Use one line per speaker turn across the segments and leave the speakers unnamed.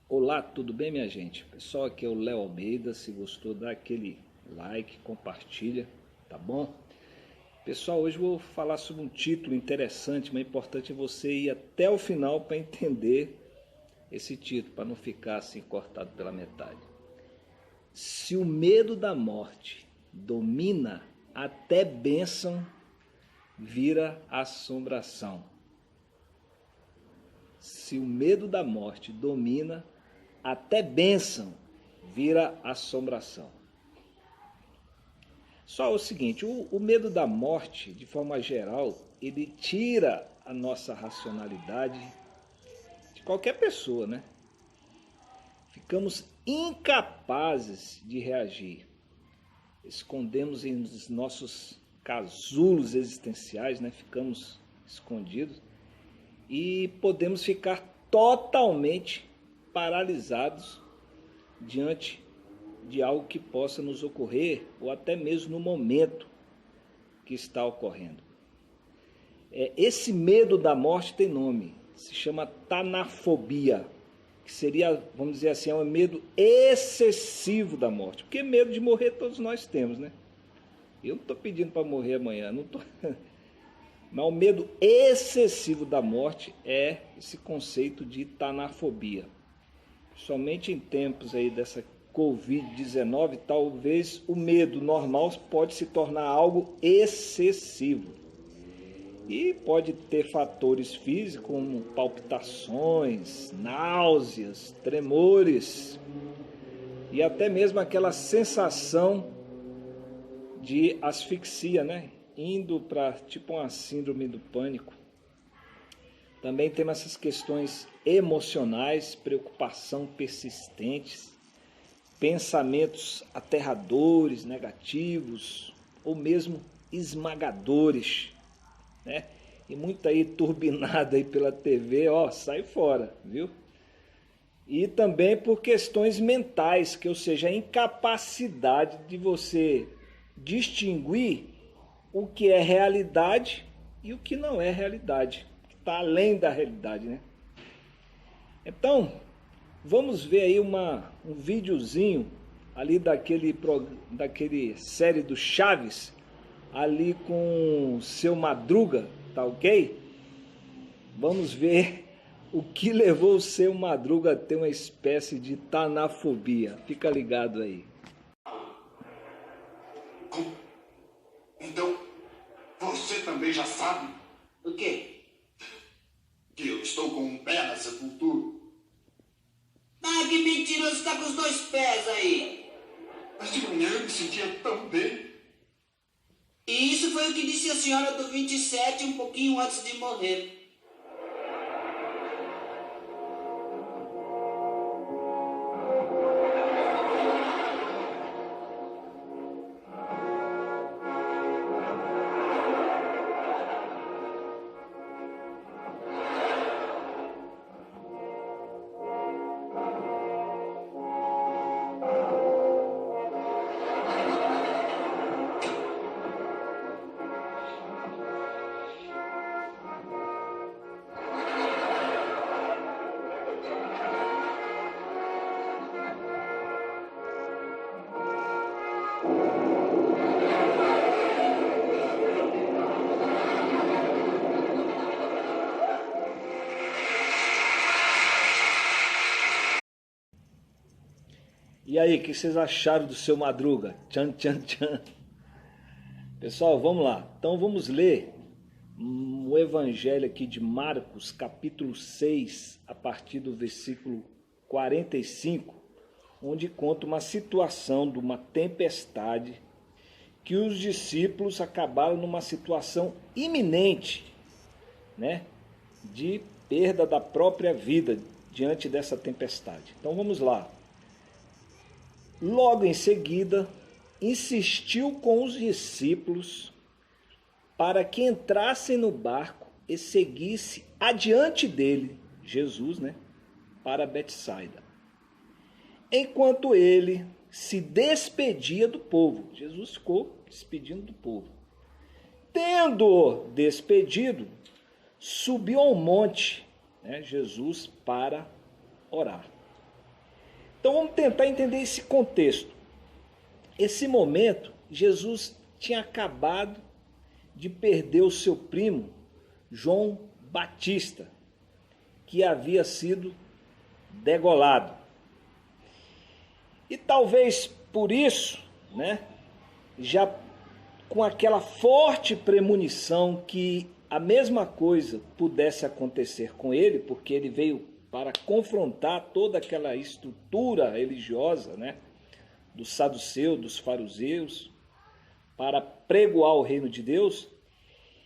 Olá, tudo bem, minha gente? Pessoal, aqui é o Léo Almeida. Se gostou, dá aquele like, compartilha, tá bom? Pessoal, hoje eu vou falar sobre um título interessante, mas é importante você ir até o final para entender esse título, para não ficar assim cortado pela metade. Se o medo da morte domina, até bênção vira assombração. Se o medo da morte domina, até bênção vira assombração. Só o seguinte, o medo da morte, de forma geral, ele tira a nossa racionalidade de qualquer pessoa, né? Ficamos incapazes de reagir. Escondemos em nossos casulos existenciais, né? Ficamos escondidos e podemos ficar totalmente paralisados diante de algo que possa nos ocorrer ou até mesmo no momento que está ocorrendo. Esse medo da morte tem nome, se chama tanafobia, que seria, vamos dizer assim, um medo excessivo da morte, porque medo de morrer todos nós temos, né? Eu não estou pedindo para morrer amanhã, não tô... Mas o medo excessivo da morte é esse conceito de tanafobia. Somente em tempos aí dessa Covid-19, talvez o medo normal pode se tornar algo excessivo. E pode ter fatores físicos como palpitações, náuseas, tremores e até mesmo aquela sensação de asfixia, né? Indo para tipo uma síndrome do pânico. Também temos essas questões emocionais, preocupação persistentes, pensamentos aterradores, negativos ou mesmo esmagadores, né? E muito aí turbinado aí pela TV, ó, sai fora, viu? E também por questões mentais, que ou seja, a incapacidade de você distinguir o que é realidade e o que não é realidade, que está além da realidade, né? Então, vamos ver aí um videozinho ali daquele série do Chaves, ali com o Seu Madruga, tá ok? Vamos ver o que levou o Seu Madruga a ter uma espécie de tanafobia. Fica ligado aí.
Então, você também já sabe
O quê?
que eu estou com um pé na sepultura.
Ah, que mentiroso, tá com os dois pés aí.
Mas de manhã eu me sentia tão bem.
E isso foi o que disse a senhora do 27 um pouquinho antes de morrer.
E aí, o que vocês acharam do Seu Madruga? Tchan, tchan, tchan. Pessoal, vamos lá. Então vamos ler o Evangelho aqui de Marcos, capítulo 6, a partir do versículo 45, onde conta uma situação de uma tempestade que os discípulos acabaram numa situação iminente, né, de perda da própria vida diante dessa tempestade. Então vamos lá. Logo em seguida, insistiu com os discípulos para que entrassem no barco e seguisse adiante dele, Jesus, né, para Betsaida. Enquanto ele se despedia do povo, Jesus ficou despedindo do povo. Tendo-o despedido, subiu ao monte, né, Jesus, para orar. Então vamos tentar entender esse contexto. Esse momento, Jesus tinha acabado de perder o seu primo, João Batista, que havia sido degolado. E talvez por isso, né, já com aquela forte premonição que a mesma coisa pudesse acontecer com ele, porque ele veio para confrontar toda aquela estrutura religiosa, né, dos saduceus, dos fariseus, para pregoar o reino de Deus,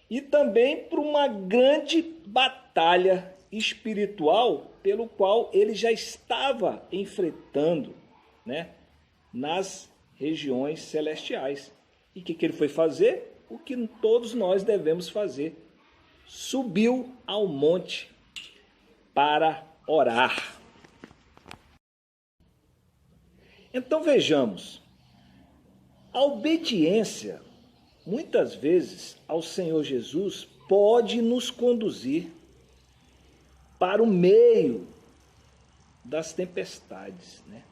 e também por uma grande batalha espiritual pelo qual ele já estava enfrentando, né, nas regiões celestiais. E o que ele foi fazer? O que todos nós devemos fazer. Subiu ao monte para orar. Então vejamos, a obediência, muitas vezes, ao Senhor Jesus pode nos conduzir para o meio das tempestades, né?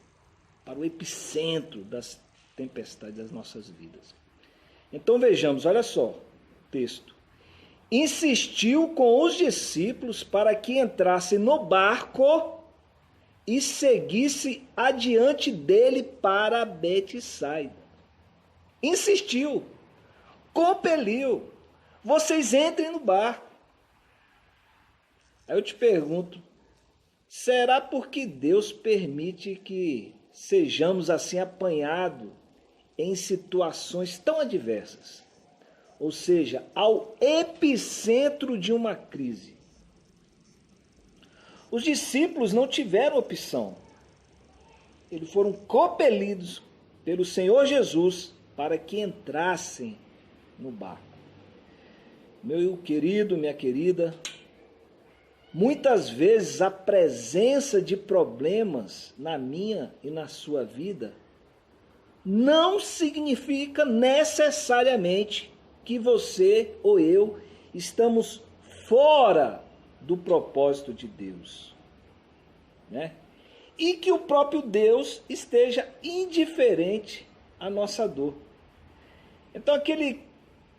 Para o epicentro das tempestades das nossas vidas. Então vejamos, olha só o texto. Insistiu com os discípulos para que entrassem no barco e seguisse adiante dele para Betsaida. Insistiu, compeliu, vocês entrem no barco. Aí eu te pergunto, será porque Deus permite que sejamos assim apanhados em situações tão adversas? Ou seja, ao epicentro de uma crise. Os discípulos não tiveram opção. Eles foram compelidos pelo Senhor Jesus para que entrassem no barco. Meu querido, minha querida, muitas vezes a presença de problemas na minha e na sua vida não significa necessariamente que você ou eu estamos fora do propósito de Deus, né? E que o próprio Deus esteja indiferente à nossa dor. Então aquele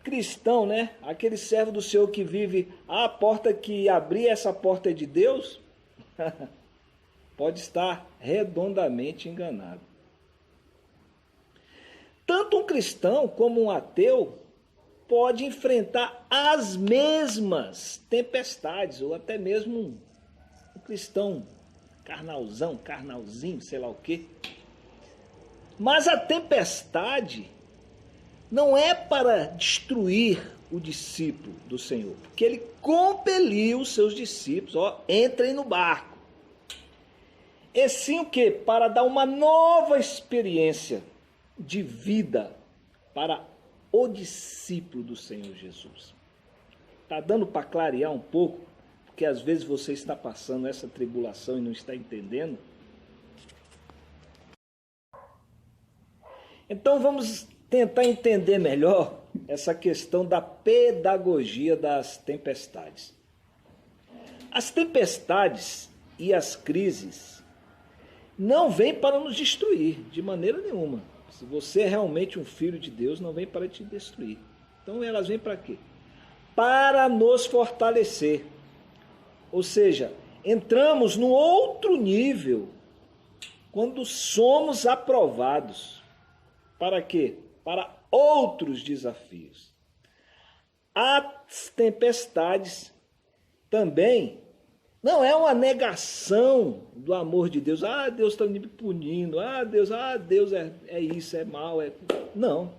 cristão, né? Aquele servo do Senhor que vive, a porta que abrir, essa porta é de Deus, pode estar redondamente enganado. Tanto um cristão como um ateu pode enfrentar as mesmas tempestades, ou até mesmo um cristão carnalzinho, sei lá o quê. Mas a tempestade não é para destruir o discípulo do Senhor, porque ele compeliu os seus discípulos, entrem no barco. E sim o quê? Para dar uma nova experiência de vida para o discípulo do Senhor Jesus. Está dando para clarear um pouco? Porque às vezes você está passando essa tribulação e não está entendendo. Então vamos tentar entender melhor essa questão da pedagogia das tempestades. As tempestades e as crises não vêm para nos destruir de maneira nenhuma. Se você é realmente um filho de Deus, não vem para te destruir. Então elas vêm para quê? Para nos fortalecer. Ou seja, entramos num outro nível quando somos aprovados. Para quê? Para outros desafios. As tempestades também não é uma negação do amor de Deus. Deus está me punindo. Deus é isso, é mal. Não.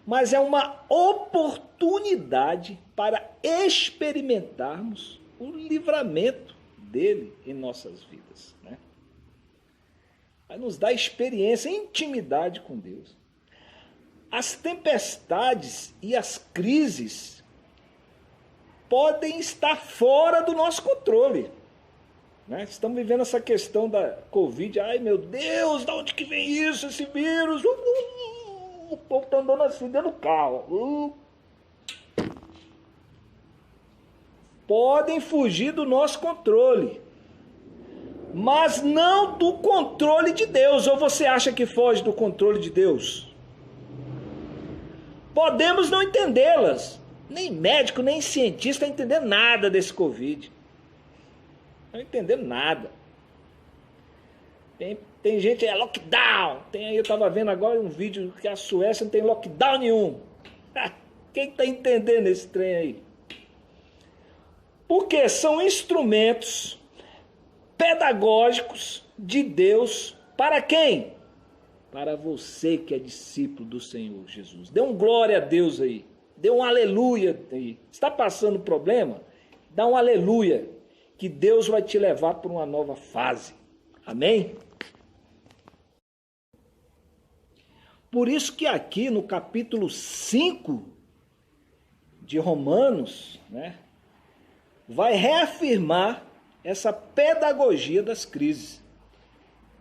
Mas é uma oportunidade para experimentarmos o livramento dele em nossas vidas, né? Vai nos dar experiência, intimidade com Deus. As tempestades e as crises podem estar fora do nosso controle, né? Estamos vivendo essa questão da Covid. Ai meu Deus, de onde que vem isso, esse vírus? O povo está andando assim dentro do carro. Podem fugir do nosso controle, mas não do controle de Deus. Ou você acha que foge do controle de Deus? Podemos não entendê-las. Nem médico, nem cientista entender nada desse Covid. Não entender nada. Tem gente, é lockdown. Eu estava vendo agora um vídeo que a Suécia não tem lockdown nenhum. Quem está entendendo esse trem aí? Porque são instrumentos pedagógicos de Deus para quem? Para você que é discípulo do Senhor Jesus. Dê um glória a Deus aí. Dê um aleluia aí. Está passando problema? Dá um aleluia. Que Deus vai te levar para uma nova fase. Amém? Por isso que aqui no capítulo 5 de Romanos, né, vai reafirmar essa pedagogia das crises.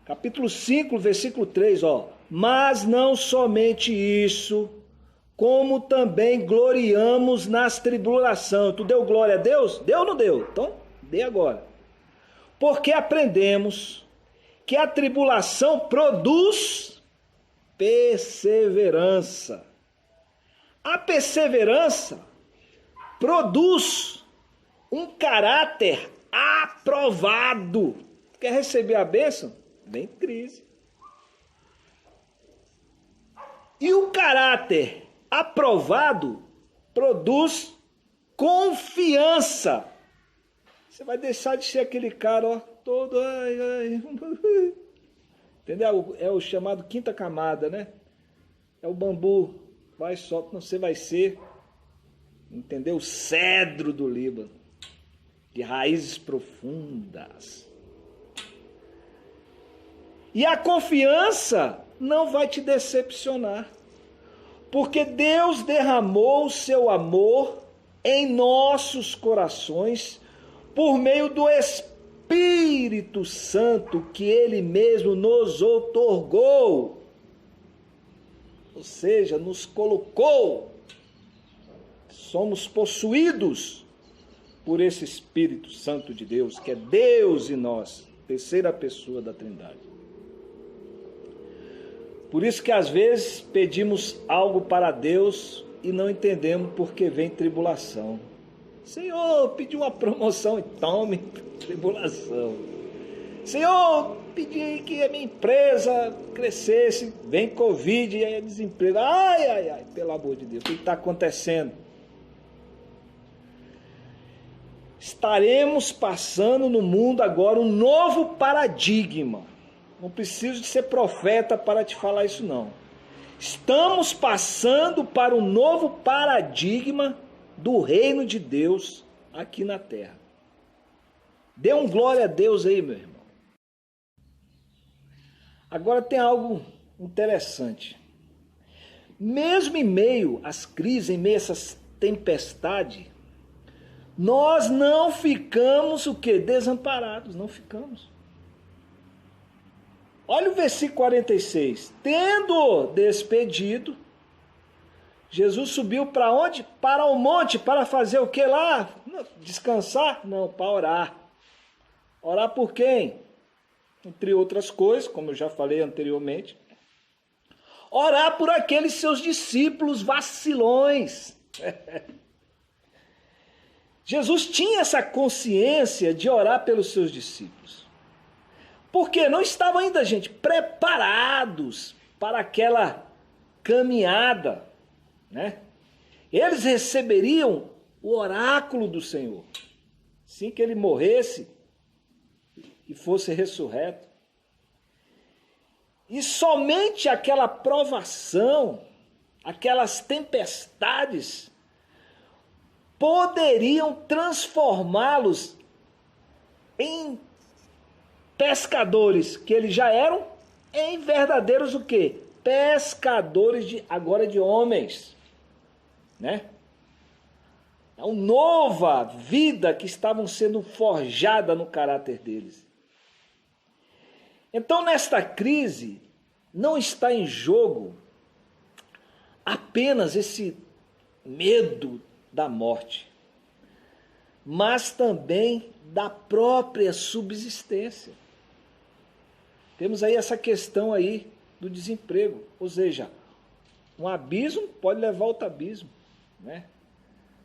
Capítulo 5, versículo 3, ó. Mas não somente isso, como também gloriamos nas tribulações. Tu deu glória a Deus? Deu ou não deu? Então, dê agora. Porque aprendemos que a tribulação produz perseverança. A perseverança produz um caráter aprovado. Quer receber a bênção? Vem crise. E o caráter aprovado produz confiança. Você vai deixar de ser aquele cara, ó, todo... Entendeu? É o chamado quinta camada, né? É o bambu. Vai só, você vai ser, entendeu? O cedro do Líbano. De raízes profundas. E a confiança não vai te decepcionar. Porque Deus derramou o seu amor em nossos corações por meio do Espírito Santo que Ele mesmo nos outorgou. Ou seja, nos colocou. Somos possuídos por esse Espírito Santo de Deus, que é Deus em nós, terceira pessoa da Trindade. Por isso que às vezes pedimos algo para Deus e não entendemos porque vem tribulação. Senhor, pedi uma promoção e tome tribulação. Senhor, pedi que a minha empresa crescesse, vem Covid e aí é desemprego. Ai, pelo amor de Deus, o que está acontecendo? Estaremos passando no mundo agora um novo paradigma. Não preciso de ser profeta para te falar isso não. Estamos passando para um novo paradigma do reino de Deus aqui na terra. Dê um glória a Deus aí, meu irmão. Agora tem algo interessante. Mesmo em meio às crises, em meio a essas tempestades, nós não ficamos o quê? Desamparados, não ficamos. Olha o versículo 46. Tendo despedido, Jesus subiu para onde? Para o monte, para fazer o que lá? Descansar? Não, para orar. Orar por quem? Entre outras coisas, como eu já falei anteriormente. Orar por aqueles seus discípulos vacilões. Jesus tinha essa consciência de orar pelos seus discípulos. Porque não estavam ainda, gente, preparados para aquela caminhada, né? Eles receberiam o oráculo do Senhor. Assim que ele morresse e fosse ressurreto. E somente aquela provação, aquelas tempestades, poderiam transformá-los em pescadores, que eles já eram, em verdadeiros o quê? Pescadores agora de homens, né? É uma nova vida que estavam sendo forjada no caráter deles. Então, nesta crise, não está em jogo apenas esse medo da morte, mas também da própria subsistência. Temos aí essa questão aí do desemprego, ou seja, um abismo pode levar a outro abismo, né?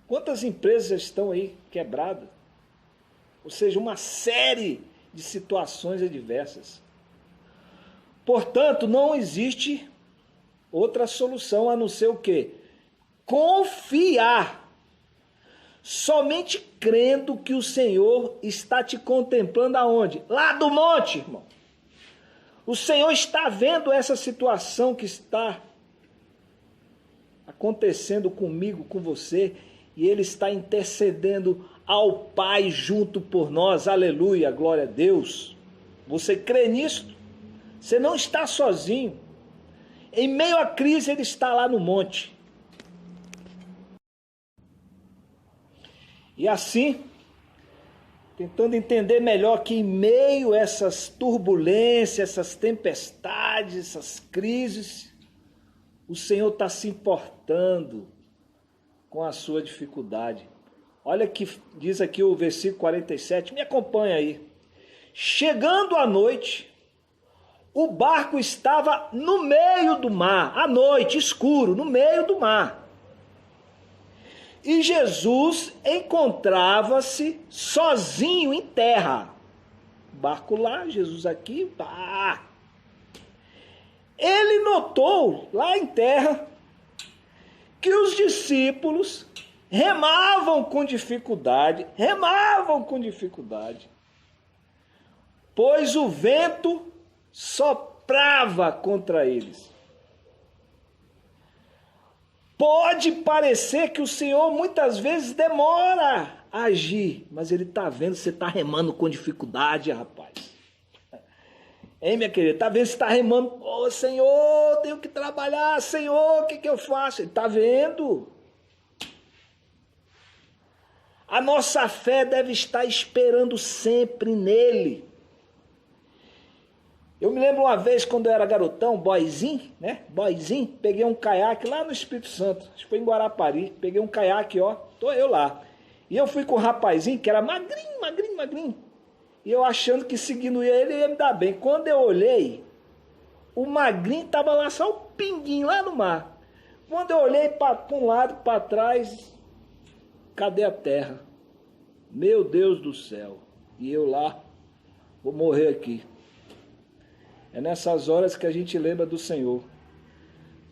Quantas empresas estão aí quebradas? Ou seja, uma série de situações adversas. Portanto, não existe outra solução a não ser o quê? Confiar. Somente crendo que o Senhor está te contemplando aonde? Lá do monte, irmão. O Senhor está vendo essa situação que está acontecendo comigo, com você, e Ele está intercedendo ao Pai junto por nós. Aleluia, glória a Deus. Você crê nisso? Você não está sozinho. Em meio à crise, Ele está lá no monte. E assim, tentando entender melhor que em meio a essas turbulências, essas tempestades, essas crises, o Senhor está se importando com a sua dificuldade. Olha que diz aqui o versículo 47, me acompanha aí. Chegando à noite, o barco estava no meio do mar, à noite, escuro, no meio do mar. E Jesus encontrava-se sozinho em terra. Barco lá, Jesus aqui, pá. Ele notou lá em terra que os discípulos remavam com dificuldade, pois o vento soprava contra eles. Pode parecer que o Senhor muitas vezes demora a agir, mas Ele está vendo que você está remando com dificuldade, rapaz. Hein, minha querida? Está vendo que você está remando? Ô, Senhor, tenho que trabalhar, Senhor, o que eu faço? Ele está vendo. A nossa fé deve estar esperando sempre nele. Eu me lembro uma vez, quando eu era garotão, boyzinho, peguei um caiaque lá no Espírito Santo, acho que foi em Guarapari, peguei um caiaque, tô eu lá. E eu fui com um rapazinho que era magrinho, e eu achando que seguindo ele ia me dar bem. Quando eu olhei, o magrinho estava lá só um pinguinho lá no mar. Quando eu olhei para um lado, para trás, cadê a terra? Meu Deus do céu, e eu lá, vou morrer aqui. É nessas horas que a gente lembra do Senhor.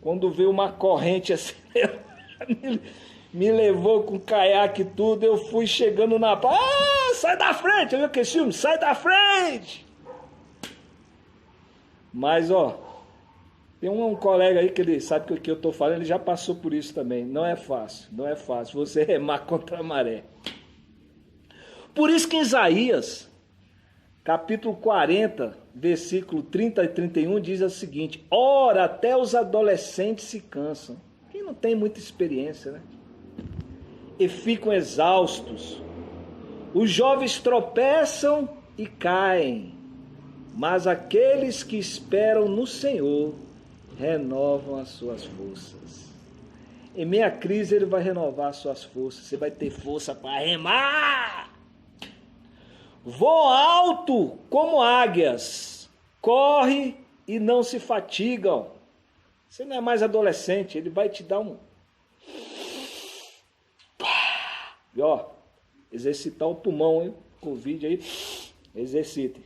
Quando vê uma corrente assim, me levou com caiaque e tudo, eu fui chegando na praia. Ah, sai da frente! Eu vi aquele filme, sai da frente! Mas, tem um colega aí que ele sabe o que eu estou falando, ele já passou por isso também. Não é fácil você remar contra a maré. Por isso que em Isaías, capítulo 40, versículo 30 e 31, diz o seguinte: ora, até os adolescentes se cansam. Quem não tem muita experiência, né? E ficam exaustos. Os jovens tropeçam e caem. Mas aqueles que esperam no Senhor renovam as suas forças. Em meia crise Ele vai renovar as suas forças. Você vai ter força para remar. Voam alto como águias, corre e não se fatigam. Você não é mais adolescente, Ele vai te dar e exercitar o pulmão, hein? Covid aí, exercite.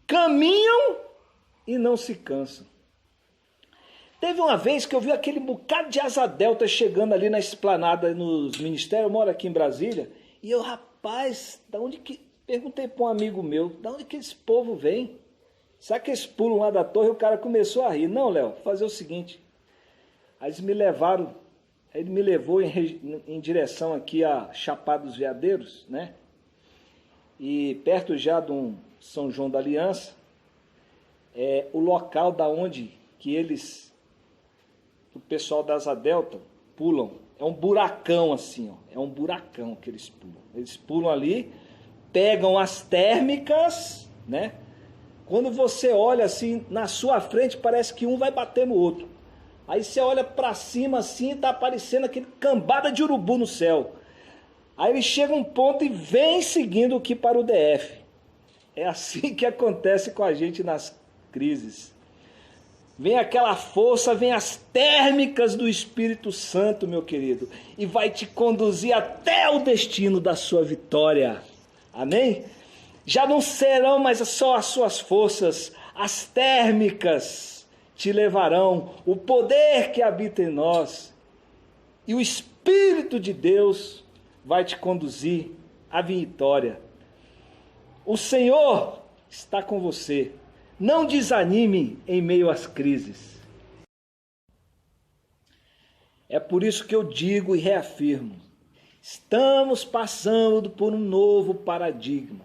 Caminham e não se cansam. Teve uma vez que eu vi aquele bocado de asa delta chegando ali na esplanada nos ministérios. Eu moro aqui em Brasília, e eu, rapaz, perguntei para um amigo meu, da onde que esse povo vem? Será que eles pulam lá da torre? E o cara começou a rir. Não, Léo, vou fazer o seguinte. Aí ele me levou em direção aqui a Chapada dos Veadeiros, né? E perto já de um São João da Aliança, o local da onde que o pessoal da Asa Delta pulam. É um buracão assim, é um buracão que eles pulam. Eles pulam ali, pegam as térmicas, né? Quando você olha assim, na sua frente parece que um vai bater no outro. Aí você olha para cima assim, tá aparecendo aquele cambada de urubu no céu. Aí ele chega um ponto e vem seguindo aqui para o DF. É assim que acontece com a gente nas crises. Vem aquela força, vem as térmicas do Espírito Santo, meu querido, e vai te conduzir até o destino da sua vitória. Amém? Já não serão mais só as suas forças, as térmicas te levarão, o poder que habita em nós, e o Espírito de Deus vai te conduzir à vitória. O Senhor está com você. Não desanime em meio às crises. É por isso que eu digo e reafirmo: estamos passando por um novo paradigma.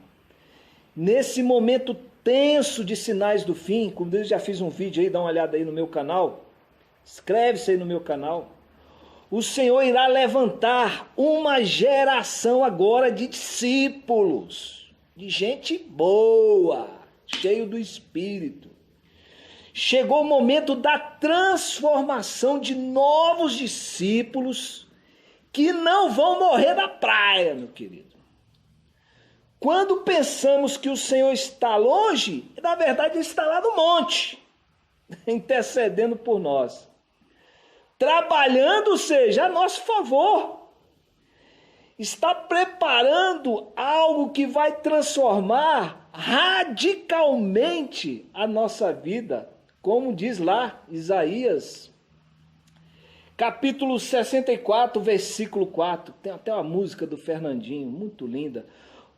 Nesse momento tenso de sinais do fim, como eu já fiz um vídeo aí, dá uma olhada aí no meu canal, inscreve-se aí no meu canal. O Senhor irá levantar uma geração agora de discípulos, de gente boa, cheio do Espírito. Chegou o momento da transformação de novos discípulos que não vão morrer na praia, meu querido. Quando pensamos que o Senhor está longe, na verdade ele está lá no monte, intercedendo por nós, trabalhando, seja, a nosso favor. Está preparando algo que vai transformar radicalmente a nossa vida, como diz lá Isaías, capítulo 64, versículo 4. Tem até uma música do Fernandinho, muito linda.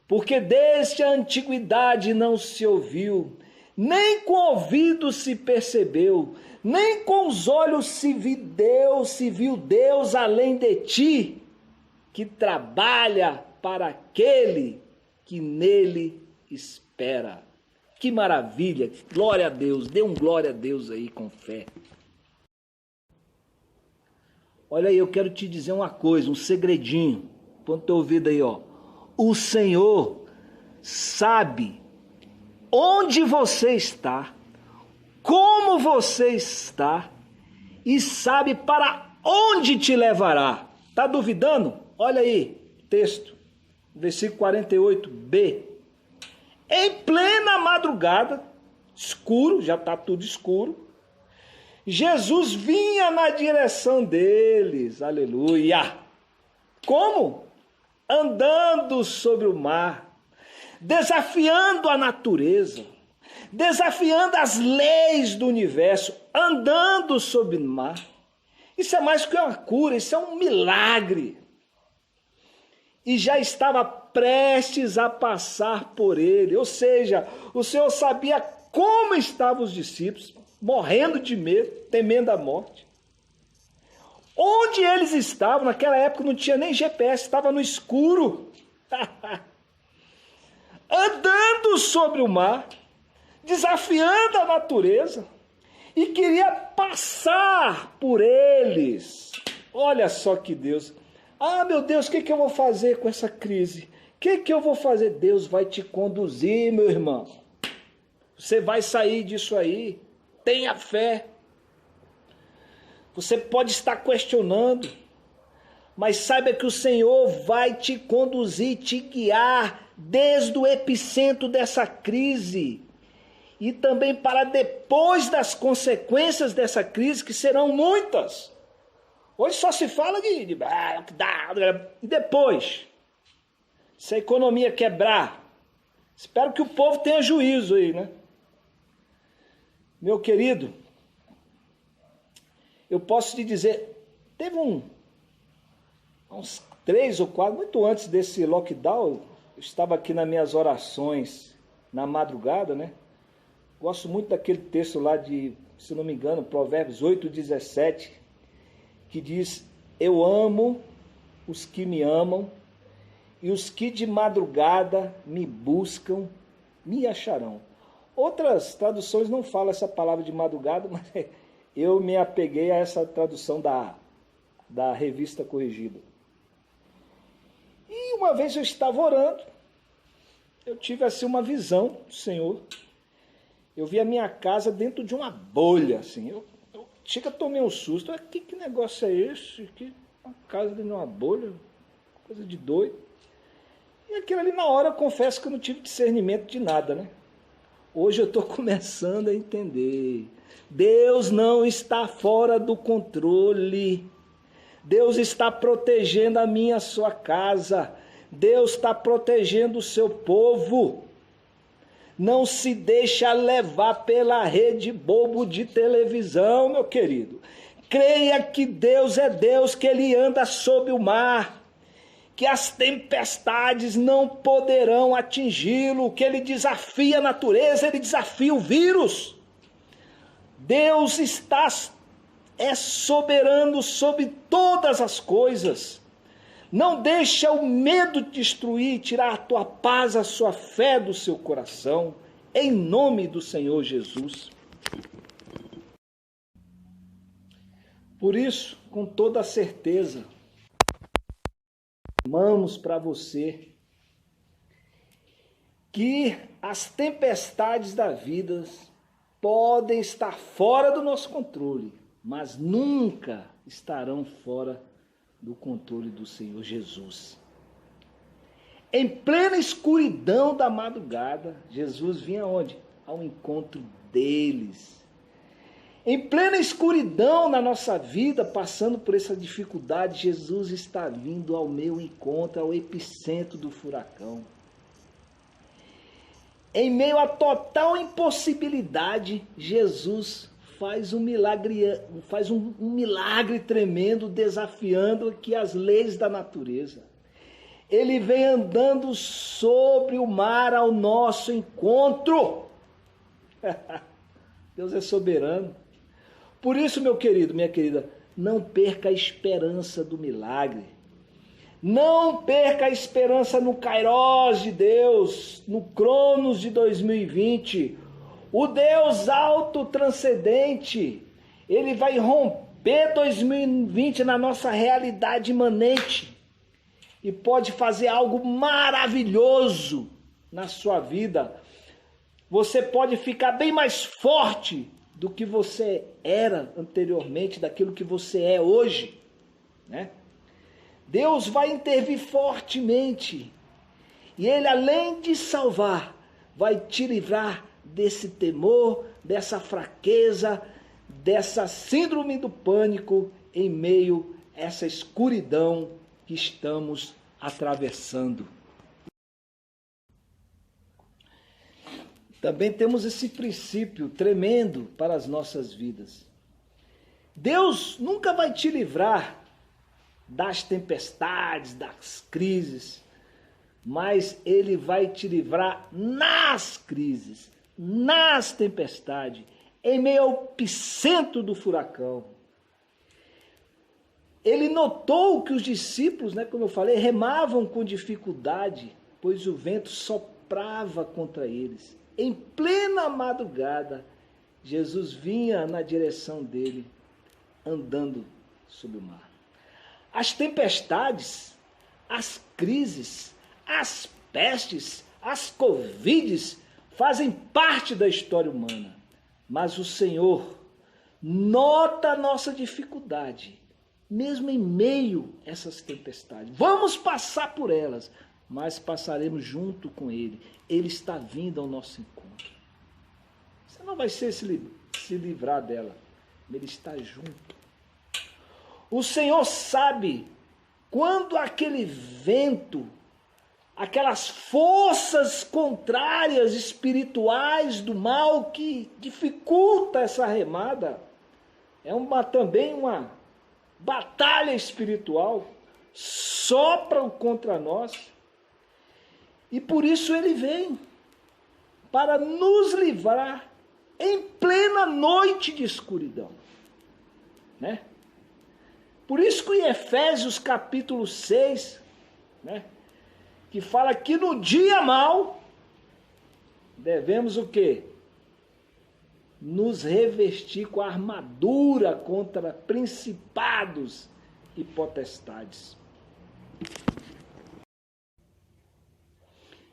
Porque desde a antiguidade não se ouviu, nem com o ouvido se percebeu, nem com os olhos se viu Deus além de ti, que trabalha para aquele que nele espera. Que maravilha, glória a Deus, dê um glória a Deus aí com fé. Olha aí, eu quero te dizer uma coisa, um segredinho, põe teu ouvido aí, ó. O Senhor sabe onde você está, como você está e sabe para onde te levará. Está duvidando? Olha aí, texto, versículo 48b. Em plena madrugada, escuro, já está tudo escuro, Jesus vinha na direção deles, aleluia. Como? Andando sobre o mar, desafiando a natureza, desafiando as leis do universo, andando sobre o mar. Isso é mais que uma cura, isso é um milagre. E já estava prestes a passar por ele. Ou seja, o Senhor sabia como estavam os discípulos, morrendo de medo, temendo a morte. Onde eles estavam, naquela época não tinha nem GPS, estava no escuro. Andando sobre o mar, desafiando a natureza, e queria passar por eles. Olha só que Deus. Ah, meu Deus, o que eu vou fazer com essa crise? O que eu vou fazer? Deus vai te conduzir, meu irmão. Você vai sair disso aí. Tenha fé. Você pode estar questionando, mas saiba que o Senhor vai te conduzir, te guiar desde o epicentro dessa crise. E também para depois das consequências dessa crise, que serão muitas. Hoje só se fala de e depois, se a economia quebrar, espero que o povo tenha juízo aí, né? Meu querido, eu posso te dizer, teve uns 3 ou 4, muito antes desse lockdown, eu estava aqui nas minhas orações na madrugada, né? Gosto muito daquele texto lá de, se não me engano, Provérbios 8:17, que diz: eu amo os que me amam, e os que de madrugada me buscam, me acharão. Outras traduções não falam essa palavra de madrugada, mas eu me apeguei a essa tradução da Revista Corrigida. E uma vez eu estava orando, eu tive assim uma visão do Senhor. Eu vi a minha casa dentro de uma bolha, assim. Eu tomei um susto. Que negócio é esse? Que uma casa dentro de uma bolha? Coisa de doido. E aquilo ali na hora eu confesso que eu não tive discernimento de nada, né? Hoje eu estou começando a entender. Deus não está fora do controle. Deus está protegendo a minha, a sua casa. Deus está protegendo o seu povo. Não se deixa levar pela rede bobo de televisão, meu querido. Creia que Deus é Deus, que Ele anda sob o mar, que as tempestades não poderão atingi-lo, que Ele desafia a natureza, Ele desafia o vírus. Deus é soberano sobre todas as coisas. Não deixa o medo destruir, tirar a tua paz, a sua fé do seu coração, em nome do Senhor Jesus. Por isso, com toda certeza, afirmamos para você que as tempestades da vida podem estar fora do nosso controle, mas nunca estarão fora do controle do Senhor Jesus. Em plena escuridão da madrugada, Jesus vinha aonde? Ao encontro deles. Em plena escuridão na nossa vida, passando por essa dificuldade, Jesus está vindo ao meu encontro, ao epicentro do furacão. Em meio à total impossibilidade, Jesus faz um milagre tremendo, desafiando aqui as leis da natureza. Ele vem andando sobre o mar ao nosso encontro. Deus é soberano. Por isso, meu querido, minha querida, não perca a esperança do milagre. Não perca a esperança no Kairos de Deus, no Cronos de 2020. O Deus alto transcendente, Ele vai romper 2020 na nossa realidade imanente e pode fazer algo maravilhoso na sua vida. Você pode ficar bem mais forte do que você era anteriormente, daquilo que você é hoje, né? Deus vai intervir fortemente e Ele, além de salvar, vai te livrar desse temor, dessa fraqueza, dessa síndrome do pânico em meio a essa escuridão que estamos atravessando. Também temos esse princípio tremendo para as nossas vidas. Deus nunca vai te livrar das tempestades, das crises, mas Ele vai te livrar nas crises, nas tempestades, em meio ao epicentro do furacão. Ele notou que os discípulos, como eu falei, remavam com dificuldade, pois o vento soprava contra eles. Em plena madrugada, Jesus vinha na direção dele, andando sobre o mar. As tempestades, as crises, as pestes, as covides fazem parte da história humana. Mas o Senhor nota a nossa dificuldade, mesmo em meio a essas tempestades. Vamos passar por elas, mas passaremos junto com Ele. Ele está vindo ao nosso encontro. Você não vai se livrar dela, Ele está junto. O Senhor sabe quando aquele vento, aquelas forças contrárias espirituais do mal que dificulta essa remada, também uma batalha espiritual, sopram contra nós. E por isso Ele vem, para nos livrar em plena noite de escuridão, né? Por isso que em Efésios capítulo 6, que fala que no dia mau, devemos o quê? Nos revestir com a armadura contra principados e potestades.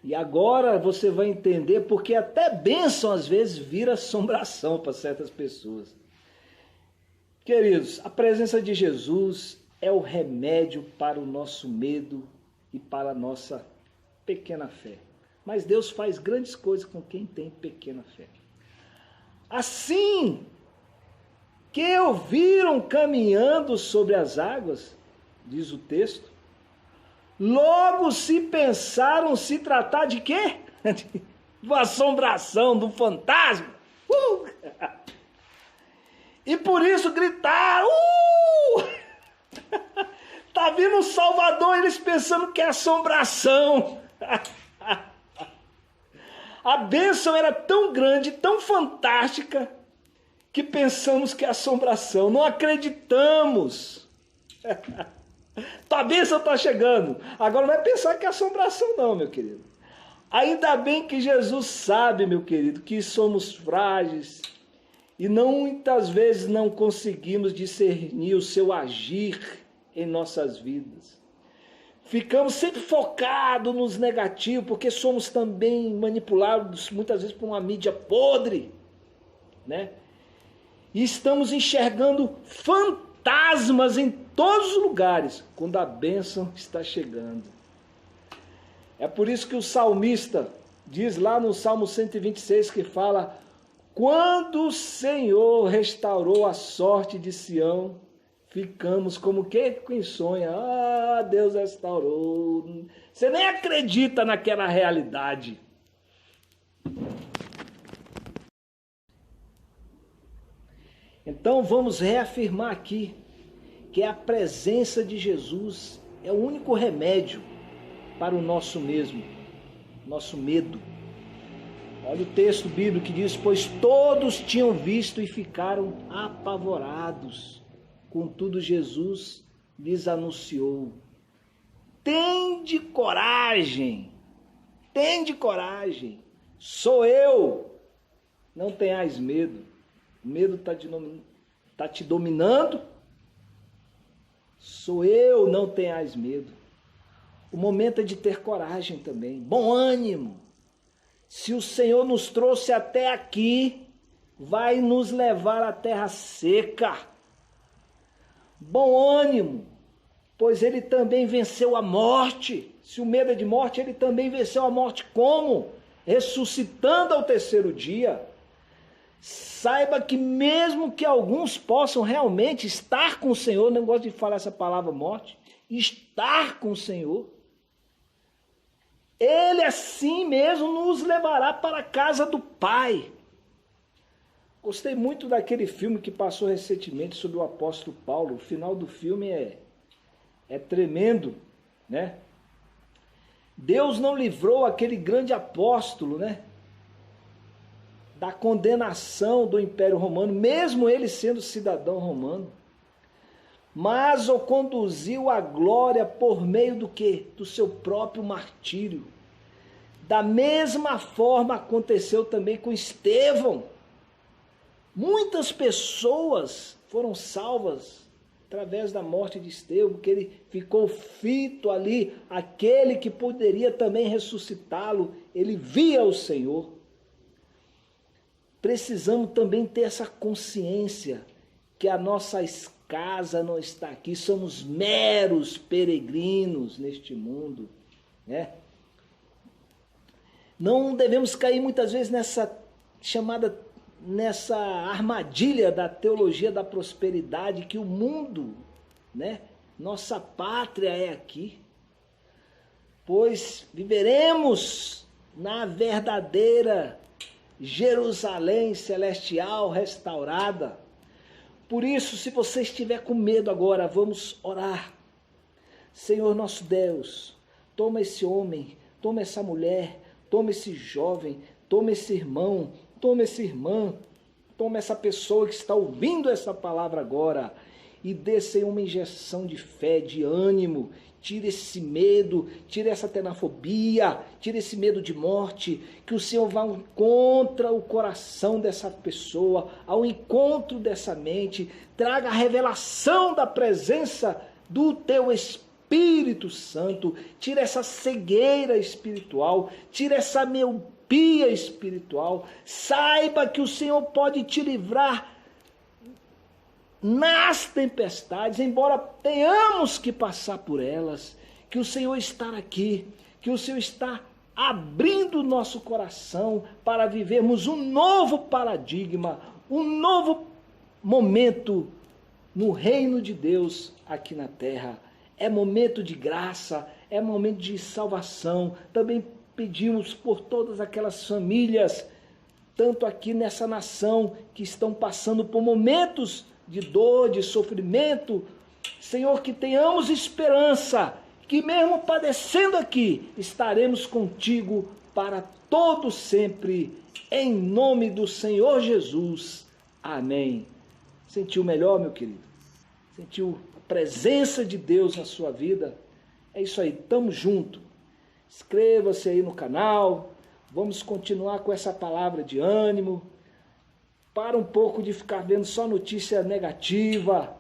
E agora você vai entender porque até bênção às vezes vira assombração para certas pessoas. Queridos, a presença de Jesus é o remédio para o nosso medo e para a nossa pequena fé. Mas Deus faz grandes coisas com quem tem pequena fé. Assim que o viram caminhando sobre as águas, diz o texto, logo se pensaram se tratar de quê? De uma assombração, de um fantasma. E por isso gritaram, tá vindo o Salvador, eles pensando que é assombração. A bênção era tão grande, tão fantástica, que pensamos que é assombração, não acreditamos. Tua bênção está chegando, agora não vai pensar que é assombração não, meu querido. Ainda bem que Jesus sabe, meu querido, que somos frágeis e muitas vezes não conseguimos discernir o seu agir em nossas vidas. Ficamos sempre focados nos negativos, porque somos também manipulados muitas vezes por uma mídia podre, né? E estamos enxergando fantasmas em todos os lugares, quando a bênção está chegando. É por isso que o salmista diz lá no Salmo 126 que fala: quando o Senhor restaurou a sorte de Sião, ficamos como que? Quem sonha? Ah, Deus restaurou. Você nem acredita naquela realidade. Então vamos reafirmar aqui que a presença de Jesus é o único remédio para o nosso medo. Olha o texto bíblico que diz: pois todos tinham visto e ficaram apavorados. Contudo, Jesus lhes anunciou: tende coragem, sou eu, não tenhais medo. O medo está te dominando? Sou eu, não tenhais medo. O momento é de ter coragem também, bom ânimo. Se o Senhor nos trouxe até aqui, vai nos levar à terra seca. Bom ânimo, pois ele também venceu a morte. Se o medo é de morte, ele também venceu a morte. Como? Ressuscitando ao terceiro dia. Saiba que mesmo que alguns possam realmente estar com o Senhor, não gosto de falar essa palavra morte, estar com o Senhor, Ele assim mesmo nos levará para a casa do Pai. Gostei muito daquele filme que passou recentemente sobre o apóstolo Paulo. O final do filme é tremendo, né? Deus não livrou aquele grande apóstolo, né, da condenação do Império Romano, mesmo ele sendo cidadão romano, mas o conduziu à glória por meio do quê? Do seu próprio martírio. Da mesma forma aconteceu também com Estevão. Muitas pessoas foram salvas através da morte de Estevão, porque ele ficou fito ali, aquele que poderia também ressuscitá-lo, ele via o Senhor. Precisamos também ter essa consciência que a nossa casa não está aqui, somos meros peregrinos neste mundo, né? Não devemos cair muitas vezes nessa armadilha da teologia da prosperidade, que o mundo, né, nossa pátria é aqui, pois viveremos na verdadeira Jerusalém celestial restaurada. Por isso, se você estiver com medo agora, vamos orar. Senhor nosso Deus, toma esse homem, toma essa mulher, toma esse jovem, toma esse irmão, toma essa irmã, toma essa pessoa que está ouvindo essa palavra agora e dê, Senhor, uma injeção de fé, de ânimo. Tire esse medo, tire essa tenafobia, tire esse medo de morte, que o Senhor vá contra o coração dessa pessoa, ao encontro dessa mente, traga a revelação da presença do teu Espírito Santo, tire essa cegueira espiritual, tire essa miopia espiritual, saiba que o Senhor pode te livrar nas tempestades, embora tenhamos que passar por elas, que o Senhor está aqui, que o Senhor está abrindo o nosso coração para vivermos um novo paradigma, um novo momento no reino de Deus aqui na terra. É momento de graça, é momento de salvação. Também pedimos por todas aquelas famílias, tanto aqui nessa nação, que estão passando por momentos de dor, de sofrimento. Senhor, que tenhamos esperança, que mesmo padecendo aqui, estaremos contigo para todo sempre, em nome do Senhor Jesus. Amém. Sentiu melhor, meu querido? Sentiu a presença de Deus na sua vida? É isso aí, tamo junto. Inscreva-se aí no canal, vamos continuar com essa palavra de ânimo. Para um pouco de ficar vendo só notícia negativa,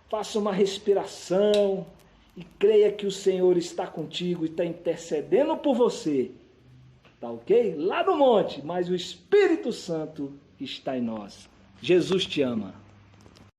faça uma respiração e creia que o Senhor está contigo e está intercedendo por você. Tá ok? Lá no monte, mas o Espírito Santo está em nós. Jesus te ama.